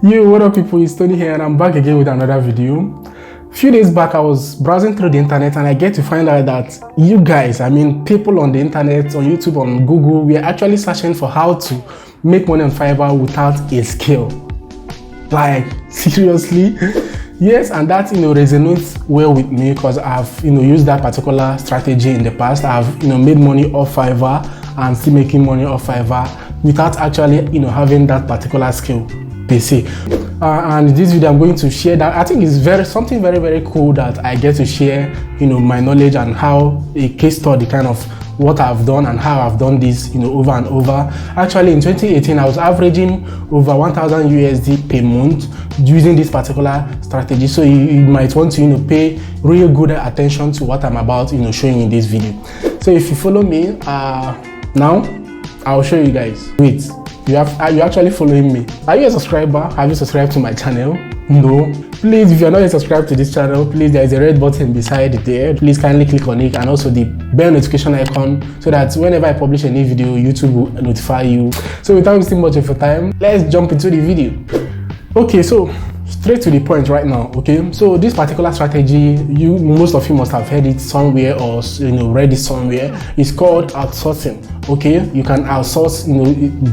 Yo, what up people, it's Tony here and I'm back again with another video. A few days back I was browsing through the internet and I get to find out that you guys, people on the internet, on YouTube, on Google, we are actually searching for how to make money on Fiverr without a skill. Like, seriously? Yes, and that resonates well with me because I've used that particular strategy in the past. I've made money off Fiverr and still making money off Fiverr without actually having that particular skill per se. And in this video I'm going to share that. I think it's something very cool that I get to share my knowledge and how a case study kind of what I've done and how I've done this over and over. Actually in 2018 I was averaging over 1,000 USD per month using this particular strategy, so you might want to pay real good attention to what I'm about showing in this video. So if you follow me now, I'll show you guys. Wait, are you actually following me? Are you a subscriber? Have you subscribed to my channel? No? Please, if you're not yet subscribed to this channel, please, there is a red button beside it there. Please kindly click on it, and also the bell notification icon so that whenever I publish a new video, YouTube will notify you. So without wasting much of your time, let's jump into the video. Okay, so straight to the point right now. Okay, so this particular strategy, most of you must have heard it somewhere or read it somewhere. It's called outsourcing. Okay, you can outsource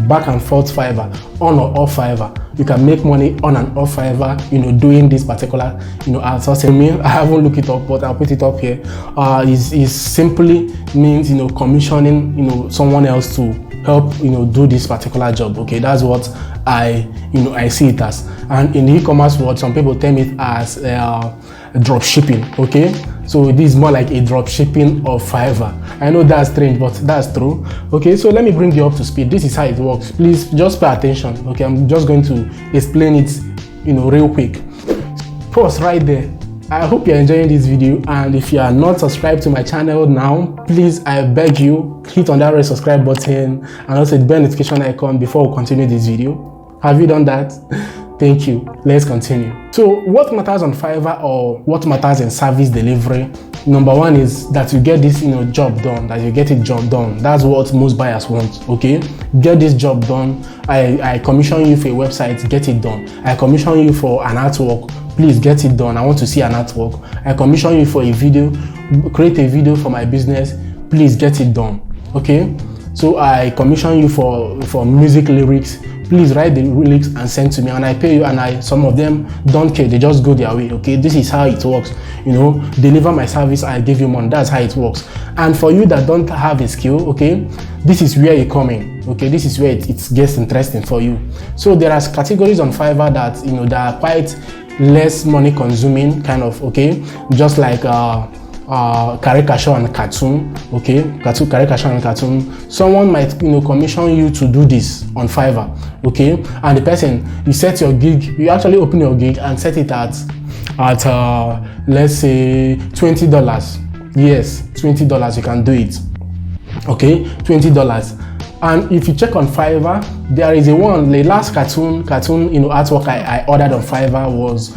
back and forth Fiverr, on or off Fiverr. You can make money on and off Fiverr doing this particular outsourcing. I haven't looked it up, but I'll put it up here. Is simply means commissioning someone else to help do this particular job. Okay, that's what I see it as. And in the e-commerce world, some people term it as drop shipping. Okay, so this is more like a drop shipping of Fiverr. I know that's strange, but that's true. Okay, so let me bring you up to speed. This is how it works. Please just pay attention. Okay, I'm just going to explain it real quick. Pause right there. I hope you're enjoying this video, and if you are not subscribed to my channel now, please, I beg you, hit on that red subscribe button and also the bell notification icon before we continue this video. Have you done that? Thank you. Let's continue. So what matters on Fiverr, or what matters in service delivery, number one is that you get this job done, that you get a job done. That's what most buyers want. Okay, get this job done. I commission you for a website, get it done. I commission you for an artwork, please get it done. I want to see an artwork. I commission you for a video, create a video for my business, please get it done. Okay, so I commission you for music lyrics, please write the lyrics and send to me, and I pay you, and some of them don't care, they just go their way. Okay, this is how it works. Deliver my service, I give you money. That's how it works. And for you that don't have a skill, okay, this is where you come in. Okay, this is where it gets interesting for you. So there are categories on Fiverr that that are quite less money consuming kind of, okay, just like caricature and cartoon. Okay, caricature and cartoon. Someone might commission you to do this on Fiverr. Okay, and the person, you set your gig, you actually open your gig and set it at let's say $20. Yes, $20, you can do it. Okay, $20. And if you check on Fiverr, there is the last cartoon artwork I ordered on Fiverr was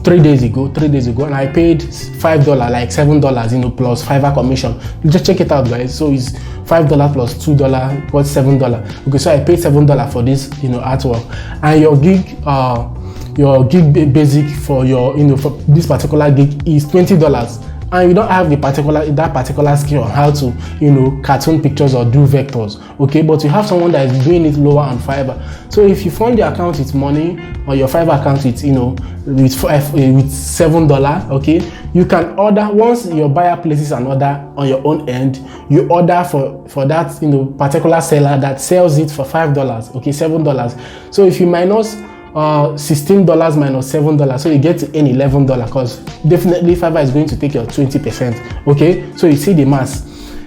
3 days ago, and I paid $5, like $7 plus Fiverr commission. Just check it out, guys. So it's $5 plus $2, what's $7? Okay, so I paid $7 for this artwork, and your gig basic for your for this particular gig is $20. And you don't have that particular skill on how to cartoon pictures or do vectors. Okay, but you have someone that is doing it lower on Fiverr. So if you fund your account with money, or your Fiverr account with with $7, okay, you can order. Once your buyer places an order on your own end, you order for that particular seller that sells it for $5. Okay, $7. So if you minus $16 minus $7, so you get to earn $11, because definitely Fiverr is going to take your 20%. Okay, so you see the mass.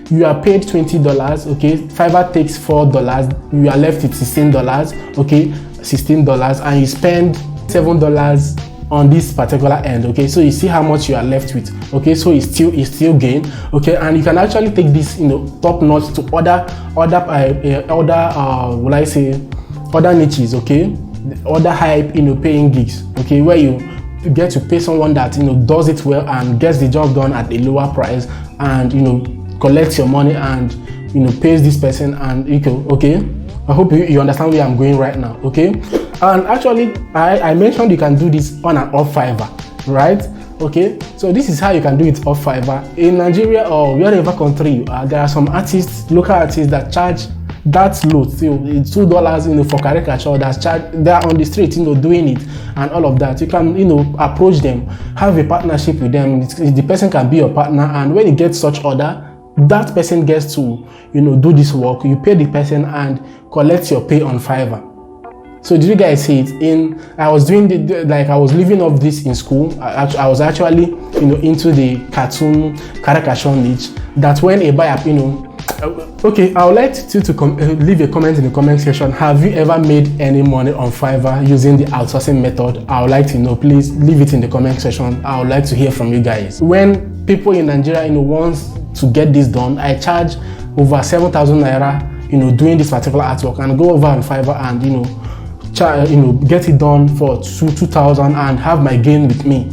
You are paid $20. Okay, Fiverr takes $4. You are left with $16. Okay, $16, and you spend $7 on this particular end. Okay, so you see how much you are left with. Okay, so it's still gain. Okay, and you can actually take this top notch to other other niches. Okay, other hype paying gigs. Okay, where you get to pay someone that does it well and gets the job done at a lower price, and collects your money and pays this person, and okay, I hope you understand where I'm going right now, okay? And actually, I mentioned you can do this on and off Fiverr, right? Okay, so this is how you can do it off Fiverr. In Nigeria or wherever country you are, there are some artists, local artists that charge that low, $2, for caricature, they're on the street, doing it and all of that. You can, approach them, have a partnership with them. The person can be your partner, and when you get such order, that person gets to, do this work. You pay the person and collect your pay on Fiverr. So did you guys see it? I was doing I was living off this in school. I was actually, into the cartoon caricature niche. That when a buyer, okay, I would like you to leave a comment in the comment section. Have you ever made any money on Fiverr using the outsourcing method? I would like to know. Please leave it in the comment section. I would like to hear from you guys. When people in Nigeria, wants to get this done, I charge over 7,000 naira, doing this particular artwork, and go over on Fiverr and get it done for 2,000 and have my gain with me.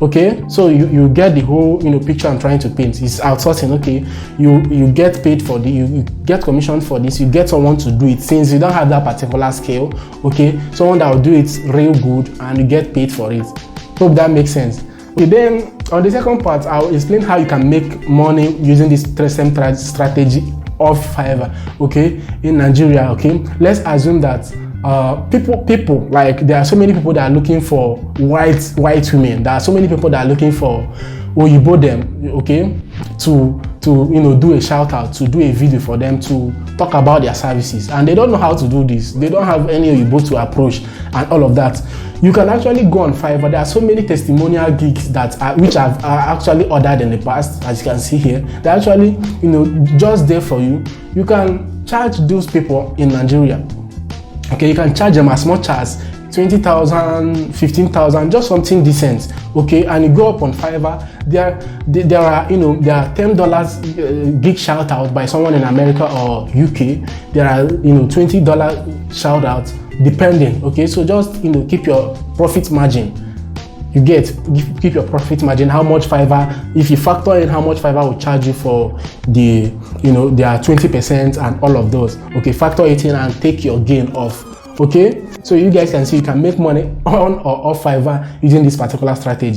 Okay, so you get the whole picture I'm trying to paint. It's outsourcing. Okay, you get paid for the, you get commissioned for this, you get someone to do it since you don't have that particular scale. Okay, someone that will do it real good and you get paid for it. Hope that makes sense. Okay, then on the second part, I'll explain how you can make money using this same strategy of Fiverr. Okay, in Nigeria. Okay, let's assume that people like, there are so many people that are looking for white women. There are so many people that are looking for Oyibo them, okay, to do a shout out, to do a video for them, to talk about their services, and they don't know how to do this. They don't have any Oyibo to approach and all of that. You can actually go on Fiverr. There are so many testimonial gigs which I've actually ordered in the past, as you can see here. They're actually just there for you. You can charge those people in Nigeria. Okay, you can charge them as much as 20,000, 15,000, just something decent. Okay, and you go up on Fiverr. There are $10 gig shout out by someone in America or UK. There are $20 shout out depending. Okay, so just keep your profit margin. Keep your profit margin. How much Fiverr, if you factor in how much Fiverr will charge you for the their 20% and all of those. Okay, factor it in and take your gain off. Okay, so you guys can see you can make money on or off Fiverr using this particular strategy.